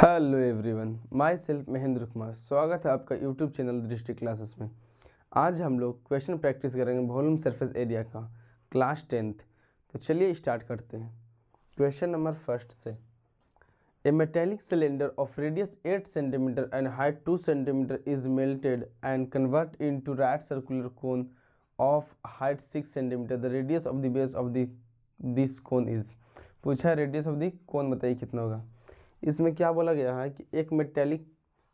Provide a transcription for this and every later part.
Hello everyone, my self Mahendra Kumar. स्वागत है आपका यूट्यूब चैनल दृष्टि क्लासेस में। आज हम लोग क्वेश्चन प्रैक्टिस करेंगे वॉल्यूम सरफेस एरिया का, क्लास 10th। तो चलिए स्टार्ट करते हैं क्वेश्चन नंबर फर्स्ट से। A metallic cylinder of radius 8 centimetre and height 2 centimetre is melted and convert into right circular cone of height 6 centimetre. The radius of the base of this cone is. पूछा है radius of the cone, बताइए कितना होगा। इसमें क्या बोला गया है कि एक मेटेलिक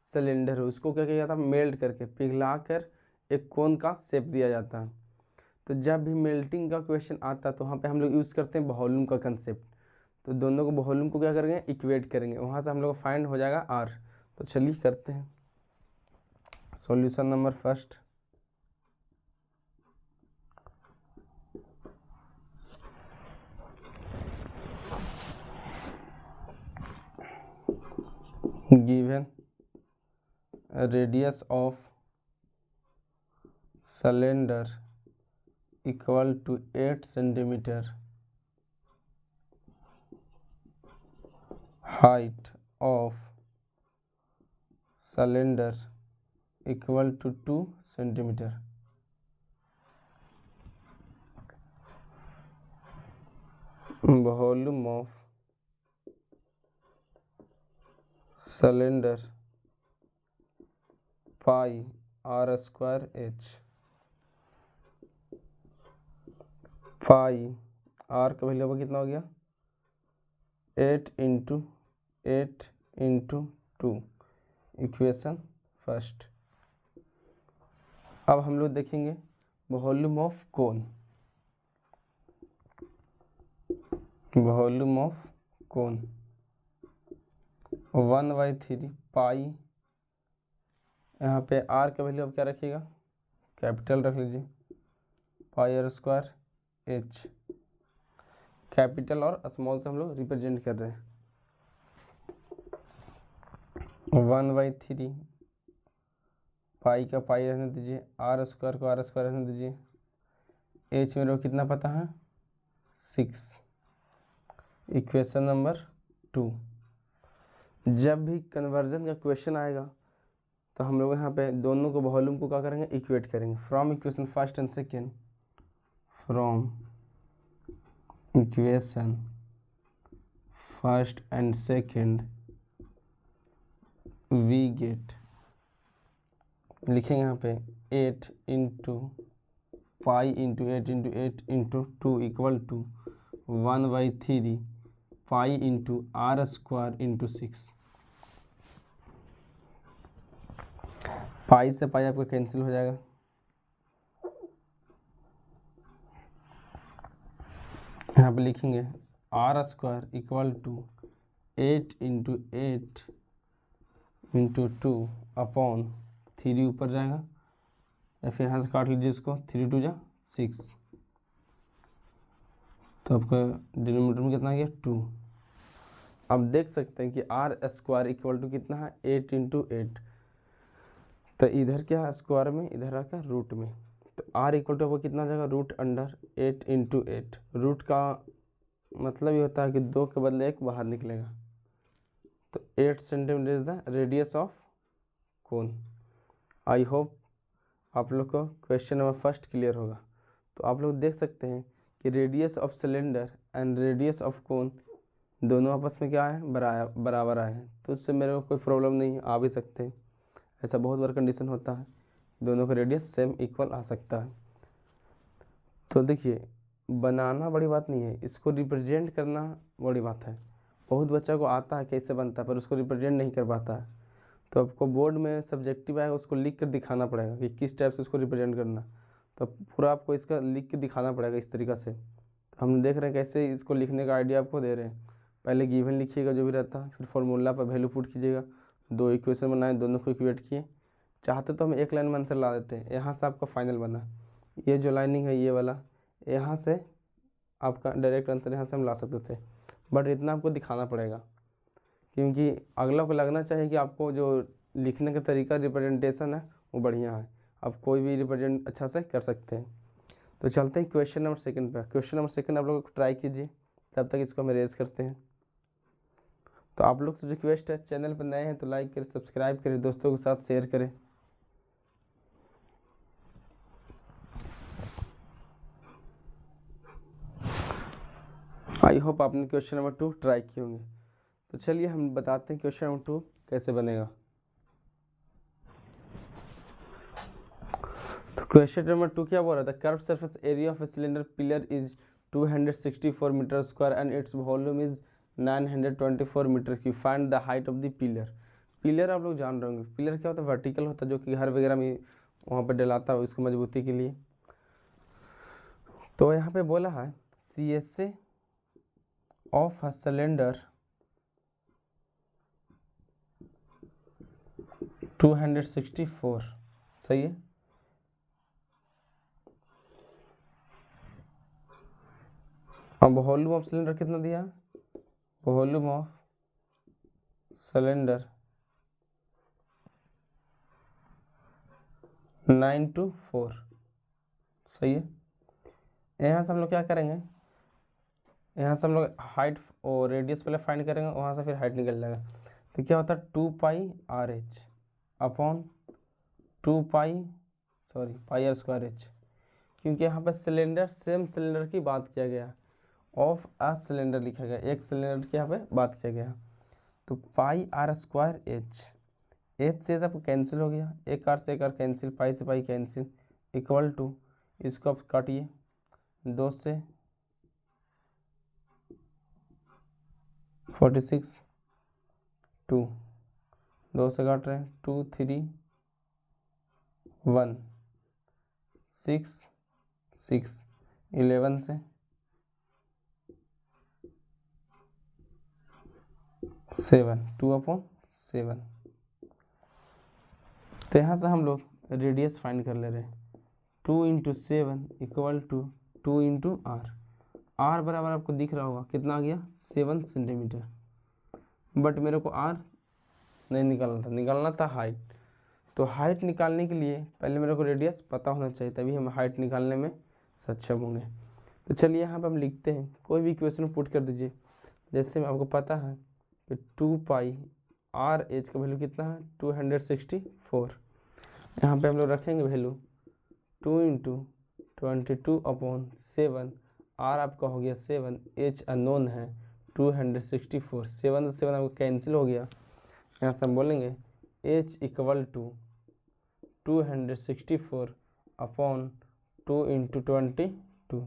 सिलेंडर है, उसको क्या किया जाता है, मेल्ट करके पिघला कर एक कोन का शेप दिया जाता है। तो जब भी मेल्टिंग का क्वेश्चन आता है तो वहाँ पे हम लोग यूज़ करते हैं वॉल्यूम का कंसेप्ट। तो दोनों को वॉल्यूम को क्या करेंगे, इक्वेट करेंगे, वहाँ से हम लोग फाइंड हो जाएगा आर। तो चलिए करते हैं solution number first. Given radius of cylinder equal to 8 centimeter, height of cylinder equal to 2 centimeter, volume of cylinder pi r square h। Pi R का वैल्यू कितना हो गया, 8 इंटू 8 इंटू 2, इक्वेशन फर्स्ट। अब हम लोग देखेंगे volume of cone. Volume of cone 1/3 पाई, यहाँ पे आर का वैल्यू अब क्या रखिएगा, कैपिटल रख लीजिए, पाई आर स्क्वायर एच। कैपिटल और स्मॉल से हम लोग रिप्रेजेंट कर रहे हैं। 1/3 पाई का पाई रहने दीजिए, आर स्क्वायर को आर स्क्वायर रहने दीजिए, एच मेरे को कितना पता है, 6। Equation number 2। जब भी कन्वर्जन का क्वेश्चन आएगा तो हम लोग यहाँ पे दोनों को वॉल्यूम को क्या करेंगे, इक्वेट करेंगे। From equation first and second, from equation first and second we get, लिखेंगे यहाँ पे 8 into pi into 8 into 8 into 2 equal to 1/3 pi into R square into 6। Pi से पाई आपका कैंसिल हो जाएगा, यहाँ पे लिखेंगे R square equal to 8 into 8 into 2 upon 3 ऊपर जाएगा, या फिर यहाँ से काट लीजिए इसको, 3 2 जा 6, तो आपका डिनोमिनेटर में कितना आ गया, 2। अब देख सकते हैं कि आर स्क्वायर इक्वल टू कितना है, 8 इंटू 8। तो इधर क्या है स्क्वायर में, इधर आकर रूट में, तो आर इक्वल टू आपको कितना जाएगा, रूट अंडर 8 इंटू 8। रूट का मतलब ये होता है कि 2 के बदले 1 बाहर निकलेगा। तो 8 centimetre is the radius of cone. I hope आप लोग को क्वेश्चन नंबर फर्स्ट क्लियर होगा। तो आप लोग देख सकते हैं कि radius of cylinder and radius of cone दोनों आपस में क्या है, बराबर आए हैं। तो उससे मेरे को कोई प्रॉब्लम नहीं है, आ भी सकते हैं। ऐसा बहुत बार कंडीशन होता है, दोनों का रेडियस सेम इक्वल आ सकता है। तो देखिए, बनाना बड़ी बात नहीं है, इसको रिप्रेजेंट करना बड़ी बात है। बहुत बच्चा को आता है कैसे बनता है, पर उसको रिप्रेजेंट नहीं कर पाता है। तो आपको बोर्ड में सब्जेक्टिव आएगा, उसको लिख कर दिखाना पड़ेगा कि किस टाइप से उसको रिप्रेजेंट करना। तो पूरा आपको इसका लिख के दिखाना पड़ेगा इस तरीक़ा से। तो हम देख रहे हैं कैसे इसको लिखने का आइडिया आपको दे रहे हैं। पहले गिवन लिखिएगा जो भी रहता है, फिर फॉर्मूला पर वैल्यू पुट कीजिएगा, 2 इक्वेशन बनाए, दोनों को इक्वेट किए। चाहते तो हम एक लाइन में आंसर ला देते हैं, यहाँ से आपका फाइनल बना, ये जो लाइनिंग है ये वाला, यहाँ से आपका डायरेक्ट आंसर यहाँ से हम ला सकते थे। बट इतना आपको दिखाना पड़ेगा, क्योंकि अगला को लगना चाहिए कि आपको जो लिखने का तरीका, रिप्रेजेंटेशन है वो बढ़िया है। आप कोई भी रिप्रेजेंट अच्छा से कर सकते हैं। तो चलते हैं क्वेश्चन नंबर सेकंड पर। क्वेश्चन नंबर सेकंड आप लोग ट्राई कीजिए, तब तक इसको हम रेज करते हैं। तो आप लोग से रिक्वेस्ट है, चैनल पर नए हैं तो लाइक करें, सब्सक्राइब करें, दोस्तों के साथ शेयर करें। आई होप आपने क्वेश्चन नंबर 2 ट्राई किए होंगे। तो चलिए हम बताते हैं क्वेश्चन नंबर 2 कैसे बनेगा। तो क्वेश्चन नंबर 2 क्या बोल रहा था, curve surface area of a cylinder pillar is 264 metre square and its volume is 924 metre cube, find the height of the pillar. Pillar आप लोग जान रहे होंगे, पिलर क्या होता है, वर्टिकल होता है, जो कि घर वगैरह में वहाँ पर डलाता है उसकी मजबूती के लिए। तो यहाँ पे बोला है CSA ऑफ अ सिलेंडर 264, सही है। अब वॉल्यूम ऑफ सिलेंडर कितना दिया, वॉल्यूम ऑफ सिलेंडर 924, सही है। यहाँ से हम लोग क्या करेंगे, यहाँ से हम लोग हाइट और रेडियस पहले फाइंड करेंगे, वहाँ से फिर हाइट निकल जाएगा। तो क्या होता है 2πRH अपॉन 2πr²H, क्योंकि यहाँ पर सिलेंडर सेम सिलेंडर की बात किया गया, ऑफ अ सिलेंडर लिखा गया, एक सिलेंडर की यहाँ पे बात किया गया। तो πr²H, एच से सब कैंसिल हो गया, एक आर से एक आर कैंसिल, पाई से पाई कैंसिल, इक्वल टू, इसको आप काटिए 2 से 46, 2 2 से काट रहे हैं, 2 3 1 6 6 11 से 7, 2/7। तो यहाँ से हम लोग रेडियस फाइंड कर ले रहे हैं, 2 × 7 इक्वल टू 2 × R बराबर आपको दिख रहा होगा कितना आ गया, 7 सेंटीमीटर। बट मेरे को R नहीं निकालना था हाइट। तो हाइट निकालने के लिए पहले मेरे को रेडियस पता होना चाहिए, तभी हम हाइट निकालने में सक्षम होंगे। तो चलिए यहाँ पे हम लिखते हैं, कोई भी इक्वेशन पुट कर दीजिए। जैसे आपको पता है कि 2πRH का वैल्यू कितना है, 264। यहाँ पे हम लोग रखेंगे वैल्यू 2 × 22/7, R आपका हो गया 7, H अननोन है 264, 7 से 7 आपको कैंसिल हो गया। यहाँ से हम बोलेंगे H इक्वल टू 264/2 × 22,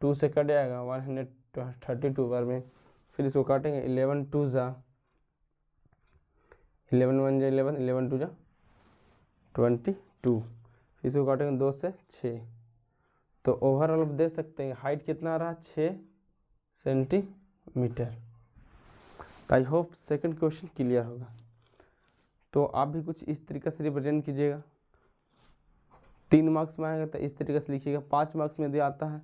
2 से कट जाएगा 132 बार में, फिर इसको काटेंगे 11 2 ज़ा 11 1 ज़ा 11, 11 2 ज़ा 22, फिर इसको काटेंगे 2 से 6। तो ओवरऑल आप देख सकते हैं हाइट कितना आ रहा है, 6 centimetre. I hope second question clear होगा। तो आप भी कुछ इस तरीके से रिप्रेजेंट कीजिएगा। 3 मार्क्स में आएगा तो इस तरीके से लिखिएगा, 5 मार्क्स में यदि आता है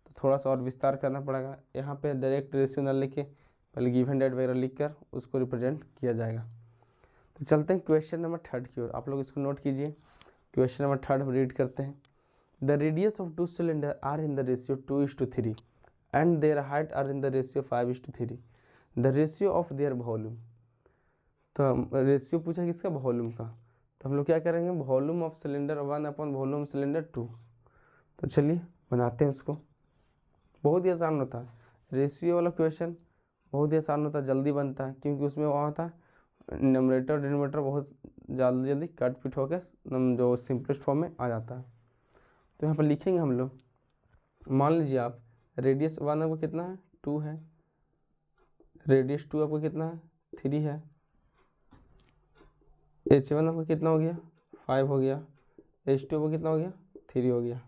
तो थोड़ा सा और विस्तार करना पड़ेगा। यहाँ पे डायरेक्ट रेशियो न लिख के पहले गिवन डेट वगैरह लिख कर उसको रिप्रेजेंट किया जाएगा। तो चलते हैं क्वेश्चन नंबर 3 की ओर, आप लोग इसको नोट कीजिए। क्वेश्चन नंबर 3 रीड करते हैं। The radius of 2 cylinder are in the ratio 2:3 and their height are in the ratio 5:3, the ratio of their volume. तो रेशियो पूछा किसका, वॉल्यूम का। तो हम लोग क्या करेंगे, वॉल्यूम ऑफ सिलेंडर 1/वॉल्यूम सिलेंडर 2। तो चलिए बनाते हैं उसको, बहुत ही आसान होता है। रेशियो वाला क्वेश्चन बहुत ही आसान होता है, जल्दी बनता है, क्योंकि उसमें वहाँ होता है न्यूमरेटर डिनोमिनेटर बहुत जल्दी कट पिट होकर जो सिंपलेस्ट फॉर्म में आ जाता है। तो यहाँ पर लिखेंगे हम लोग, मान लीजिए आप रेडियस 1 आपको कितना है, 2 है, रेडियस 2 आपको कितना है, 3 है, H1 आपको कितना हो गया, 5 हो गया, H2 आपको कितना हो गया, 3 हो गया।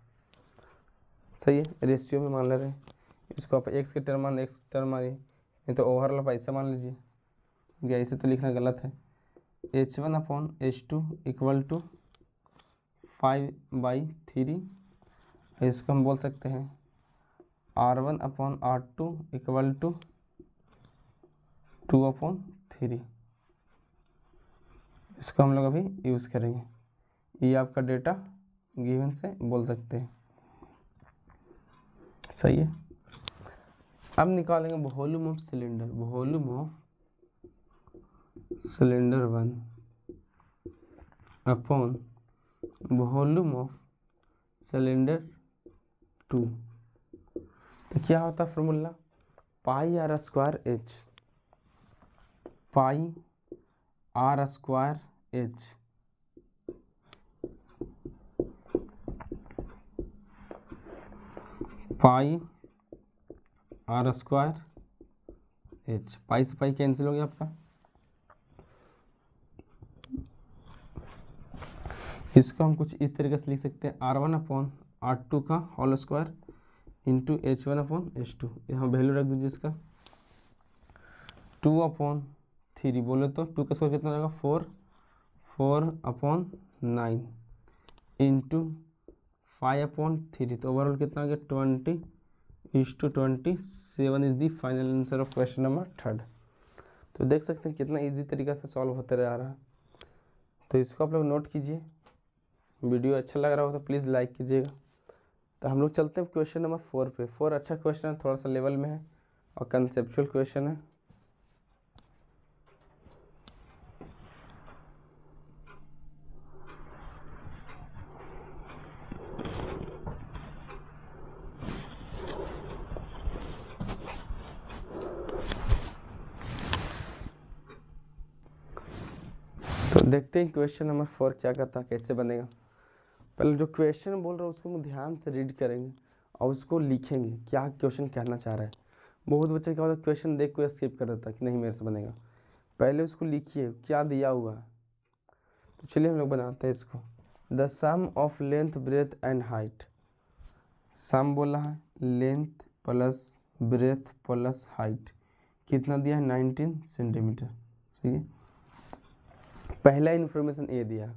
सही है, रेशियो में मान ले रहे हैं, इसको आप x के टर्म मान x टर्म मानिए, नहीं तो ओवरऑल आप ऐसे मान लीजिए, या ऐसे तो लिखना गलत है। H1/H2 इक्वल टू 5/3, इसको हम बोल सकते हैं R1/R2 इक्वल टू 2/3। इसको हम लोग अभी यूज़ करेंगे, ये आपका डेटा गिवन से बोल सकते हैं। सही है, अब निकालेंगे volume of cylinder, volume of cylinder 1 upon volume of cylinder 2। तो क्या होता है formula, pi r square h, pi r square h pi r square h. Pi से पाई कैंसिल हो गया आपका। इसको हम कुछ इस तरीके से लिख सकते हैं, R1 अपॉन R2 का whole square into H1 upon H2। यहाँ वैल्यू रख दीजिए इसका 2 अपॉन 3 बोले तो 2 का स्क्वायर कितना हो जाएगा 4 अपॉन 9 इंटू 5 अपॉन 3। तो ओवरऑल कितना आ गया 20:27 is the final answer of question number 3। तो देख सकते हैं कितना इजी तरीका से सॉल्व होते रह रहा है। तो इसको आप लोग नोट कीजिए। वीडियो अच्छा लग रहा हो तो प्लीज़ लाइक कीजिएगा। तो हम लोग चलते हैं क्वेश्चन नंबर 4 पे। 4 अच्छा क्वेश्चन है, थोड़ा सा लेवल में है और कंसेप्चुअल क्वेश्चन है। तो देखते हैं क्वेश्चन नंबर 4 क्या कहता है, कैसे बनेगा। पहले जो क्वेश्चन बोल रहा है उसको हम ध्यान से रीड करेंगे और उसको लिखेंगे क्या क्वेश्चन कहना चाह रहा है। बहुत बच्चे क्या होता है क्वेश्चन देख को स्किप कर देता है कि नहीं मेरे से बनेगा। पहले उसको लिखिए क्या दिया हुआ है। तो चलिए हम लोग बनाते हैं इसको। The sum of length breadth and height. Sum बोला है length plus breadth plus height कितना दिया है 19 सेंटीमीटर। सही है, पहला इन्फॉर्मेशन ए दिया।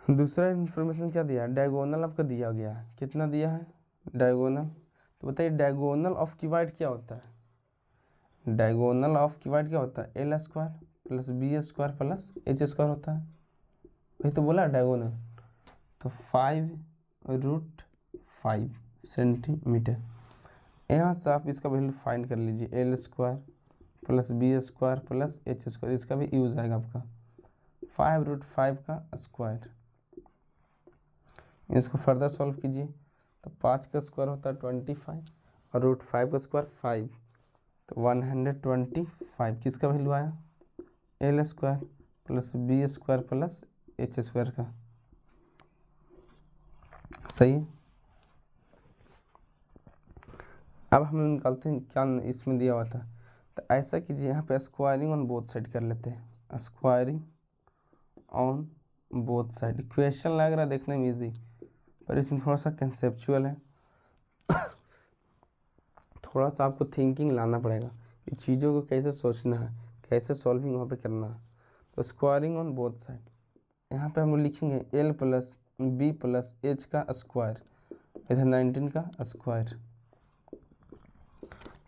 दूसरा इन्फॉर्मेशन क्या दिया, डायगोनल आपका दिया गया है। कितना दिया है डायगोनल। तो बताइए डायगोनल ऑफ क्यूबाइड क्या होता है। डायगोनल ऑफ क्यूबाइड क्या होता है L square plus B square plus H square होता है। वही तो बोला डायगोनल। तो 5√5 सेंटीमीटर। यहाँ से आप इसका वैल्यू फाइंड कर लीजिए L square plus B square plus H square. इसका भी यूज आएगा आपका 5√5 का स्क्वायर। इसको फर्दर सॉल्व कीजिए तो 5 का स्क्वायर होता है 25 और √5 का स्क्वायर 5। तो 125 किसका वैल्यू आया L square plus B square plus H square का। सही है। अब हम निकालते हैं क्या इसमें दिया हुआ था। तो ऐसा कीजिए यहाँ पे स्क्वायरिंग ऑन बोथ साइड कर लेते हैं। Squaring on both side. Question लग रहा है देखने में इजी पर इसमें थोड़ा सा कंसेप्चुअल है। थोड़ा सा आपको थिंकिंग लाना पड़ेगा कि चीज़ों को कैसे सोचना है, कैसे सॉल्विंग वहाँ पे करना है। तो स्क्वायरिंग ऑन बोथ साइड यहाँ पे हम लोग लिखेंगे L plus B plus H का स्क्वायर इधर 19 का स्क्वायर।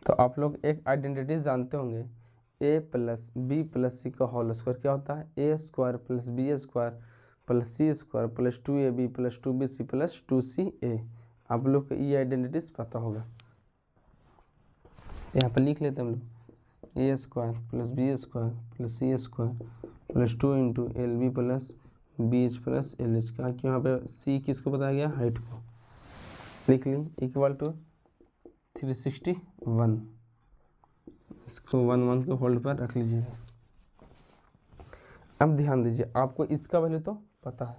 तो आप लोग एक आइडेंटिटी जानते होंगे a plus B plus c का होल स्क्वायर क्या होता है a square plus B square plus c square plus 2ab plus 2bc plus 2ca। आप लोग को ये आइडेंटिटीज पता होगा। यहाँ पर लिख लेते हैं हम लोग a square plus B square plus c square plus 2 into L B plus B H plus L h का। कि यहाँ पे सी किसको बताया गया हाइट को। लिख ली इक्वल टू 361। इसको 1 के होल्ड पर रख लीजिएगा। अब ध्यान दीजिए आपको इसका वैल्यू तो पता है,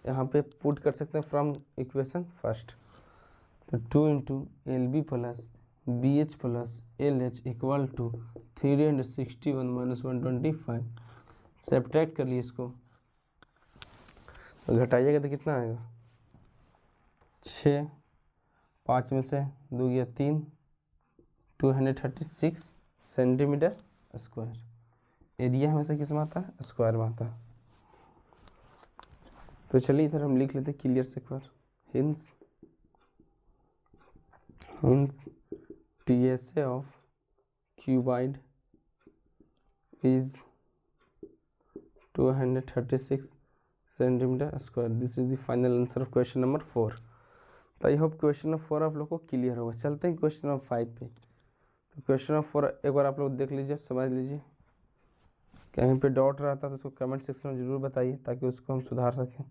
यहाँ पे पुट कर सकते हैं फ्रॉम इक्वेशन फर्स्ट। तो 2 into L B plus B H plus L H equal to 361 minus 125। Subtract कर लिए इसको तो घटाइएगा तो कितना आएगा 6, 5 में से 2 गया 3, 236 सेंटीमीटर स्क्वायर। एरिया हमेशा किस में आता है स्क्वायर में आता है। तो चलिए इधर हम लिख लेते हैं क्लियर से एक बार। Hence TSA of cuboid is 236 centimetre square. This is the final answer of question number 4। तो आई होप क्वेश्चन नंबर 4 आप लोग को क्लियर होगा। चलते हैं क्वेश्चन नंबर 5 पे। तो क्वेश्चन नंबर 4 एक बार आप लोग देख लीजिए, समझ लीजिए। कहीं पे डॉट रहता है तो उसको कमेंट सेक्शन में ज़रूर बताइए ताकि उसको हम सुधार सकें।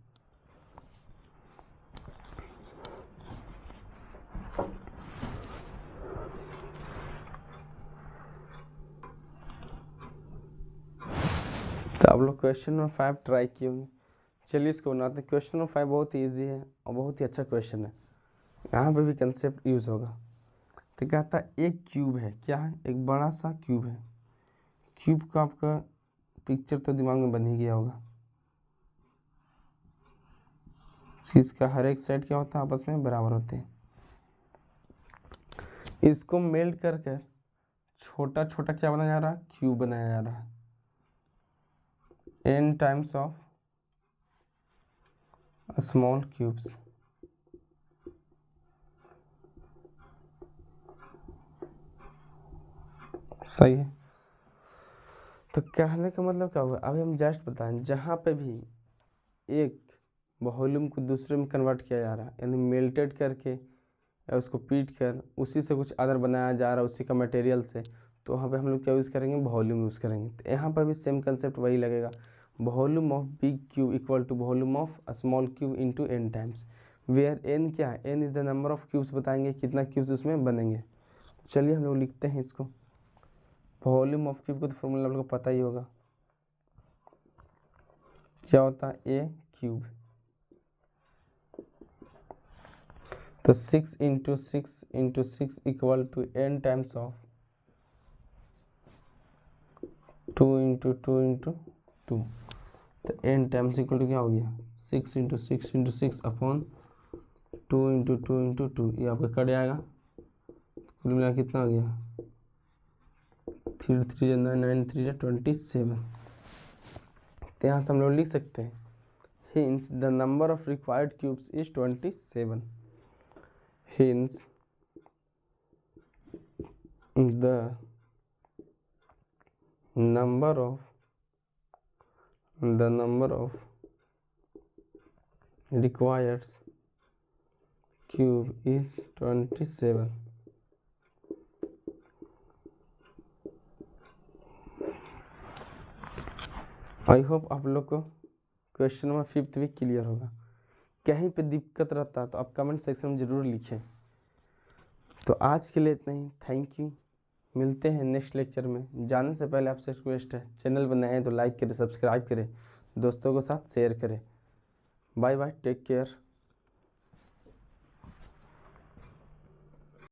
तो आप लोग क्वेश्चन नंबर 5 ट्राई किए होंगे। चलिए इसको बनाते हैं। क्वेश्चन नंबर 5 बहुत ही ईजी है और बहुत ही अच्छा क्वेश्चन है, यहाँ पे भी कंसेप्ट यूज़ होगा। तो कहता है एक क्यूब है, क्या है, एक बड़ा सा क्यूब है। क्यूब का आपका पिक्चर तो दिमाग में बन ही गया होगा। इसका हर एक साइड क्या होता है, आपस में बराबर होते हैं। इसको मेल्ट कर कर छोटा छोटा क्या बनाया जा रहा है, क्यूब बनाया जा रहा है। n times of small cubes. सही है। तो कहने का मतलब क्या हुआ, अभी हम जस्ट बताएं, जहाँ पे भी एक वॉल्यूम को दूसरे में कन्वर्ट किया जा रहा है, यानी मेल्टेड करके या उसको पीट कर उसी से कुछ अदर बनाया जा रहा है उसी का मटेरियल से, तो वहाँ पे हम लोग क्या यूज़ करेंगे, वॉल्यूम यूज़ करेंगे। तो यहाँ पर भी सेम कंसेप्ट वही लगेगा, volume of big cube equal to volume of small cube into n times, where n क्या है, n is the number of cubes, बताएंगे कितना क्यूब्स उसमें बनेंगे। तो चलिए हम लोग लिखते हैं इसको। वॉल्यूम ऑफ क्यूब को तो फॉर्मूला आप लोग को पता ही होगा, क्या होता है, a क्यूब। तो 6 into 6 equal to n times of 2 into 2 into 2। तो n टाइम्स इक्वल टू क्या हो गया, 6 इंटू 6 अपॉन 2 इंटू 2 इंटू 2, ये आपका कट जाएगा। कुल मिला कितना हो गया, 3 3 9 9 3 27। तो यहाँ से हम लोग लिख सकते हैं, hence the number of required cubes is 27, hence the number of required cube is 27। I hope आप लोग को क्वेश्चन नंबर 5 भी क्लियर होगा। कहीं पे दिक्कत रहता है तो आप कमेंट सेक्शन में ज़रूर लिखें। तो आज के लिए इतना ही, थैंक यू। मिलते हैं नेक्स्ट लेक्चर में। जाने से पहले आपसे रिक्वेस्ट है, चैनल पर नए हैं तो लाइक करें, सब्सक्राइब करें, दोस्तों के साथ शेयर करें। Bye bye, take care.